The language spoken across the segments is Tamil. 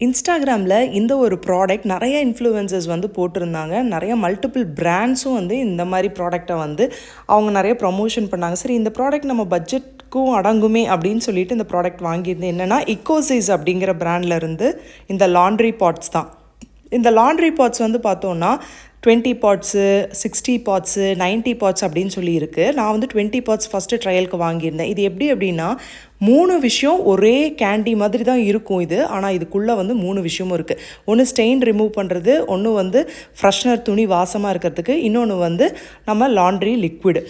இன்ஸ்டாகிராமில் இந்த ஒரு ப்ராடக்ட் நிறைய இன்ஃப்ளூயன்சர்ஸ் வந்து போட்டிருந்தாங்க. நிறைய மல்டிபிள் பிராண்ட்ஸும் வந்து இந்த மாதிரி ப்ராடக்டை வந்து அவங்க நிறைய ப்ரமோஷன் பண்ணாங்க. சரி, இந்த ப்ராடக்ட் நம்ம பட்ஜெட்க்கும் அடங்குமே அப்படின்னு சொல்லிட்டு இந்த ப்ராடக்ட் வாங்கியிருந்தேன். என்னென்னா இக்கோசைஸ் அப்படிங்கிற பிராண்ட்லேருந்து இந்த லாண்ட்ரி பாட்ஸ் தான். இந்த லாண்ட்ரி பாட்ஸ் வந்து பார்த்தோன்னா 20 பாட்ஸு, 60 பாட்ஸு, 90 பாட்ஸ் அப்படின்னு சொல்லி இருக்குது. நான் வந்து 20 பாட்ஸ் ஃபஸ்ட்டு ட்ரையலுக்கு வாங்கியிருந்தேன். இது எப்படி அப்படின்னா 3 விஷயம் ஒரே கேண்டி மாதிரி தான் இருக்கும் இது. ஆனால் இதுக்குள்ளே வந்து 3 விஷயமும் இருக்குது. ஒன்று ஸ்டெயின் ரிமூவ் பண்ணுறது, ஒன்று வந்து ஃப்ரெஷ்னர் துணி வாசமாக இருக்கிறதுக்கு, இன்னொன்று வந்து நம்ம லாண்ட்ரி லிக்விடு.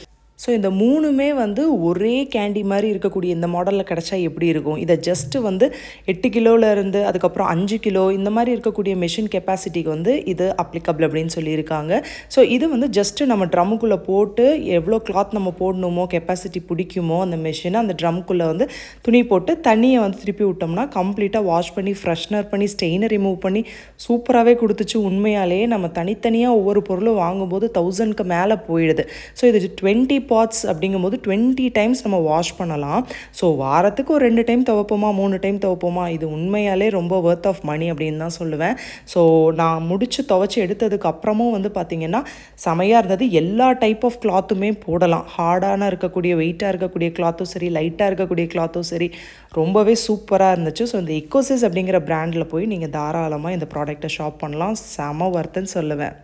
ஸோ இந்த 3மே வந்து ஒரே கேண்டி மாதிரி இருக்கக்கூடிய இந்த மாடலில் கிடச்சா எப்படி இருக்கும்? இதை ஜஸ்ட்டு வந்து 8 கிலோலேருந்து அதுக்கப்புறம் 5 கிலோ இந்த மாதிரி இருக்கக்கூடிய மெஷின் கெப்பாசிட்டிக்கு வந்து இது அப்ளிகபிள் அப்படின்னு சொல்லியிருக்காங்க. ஸோ இது வந்து ஜஸ்ட்டு நம்ம ட்ரம்முக்குள்ளே போட்டு எவ்வளோ கிளாத் நம்ம போடணுமோ, கெப்பாசிட்டி பிடிக்குமோ அந்த மெஷினை அந்த ட்ரம்குள்ளே வந்து துணி போட்டு தண்ணியை வந்து திருப்பி விட்டோம்னா கம்ப்ளீட்டாக வாஷ் பண்ணி ஃப்ரெஷ்னர் பண்ணி ஸ்டெயினை ரிமூவ் பண்ணி சூப்பராகவே கொடுத்துச்சு. உண்மையாலேயே நம்ம தனித்தனியாக ஒவ்வொரு பொருளும் வாங்கும்போது 1000க்கு மேலே போயிடுது. ஸோ இது 20 பாட்ஸ் அப்படிங்கும்போது 20 டைம்ஸ் நம்ம வாஷ் பண்ணலாம். ஸோ வாரத்துக்கு ஒரு 2 டைம் துவைப்போமா, 3 டைம் துவைப்போமா, இது உண்மையாலே ரொம்ப ஒர்த் ஆஃப் மணி அப்படின்னு தான் சொல்லுவேன். ஸோ நான் முடித்து துவைச்சி எடுத்ததுக்கு அப்புறமும் வந்து பார்த்திங்கன்னா செமையாக இருந்தது. எல்லா டைப் ஆஃப் கிளாத்துமே போடலாம். ஹார்டான இருக்கக்கூடிய வெயிட்டாக இருக்கக்கூடிய கிளாத்தும் சரி, லைட்டாக இருக்கக்கூடிய கிளாத்தும் சரி, ரொம்பவே சூப்பராக இருந்துச்சு. ஸோ இந்த இக்கோசிஸ் அப்படிங்கிற பிராண்டில் போய் நீங்கள் தாராளமாக இந்த ப்ராடக்டை ஷாப் பண்ணலாம். செம ஒர்த்துன்னு சொல்லுவேன்.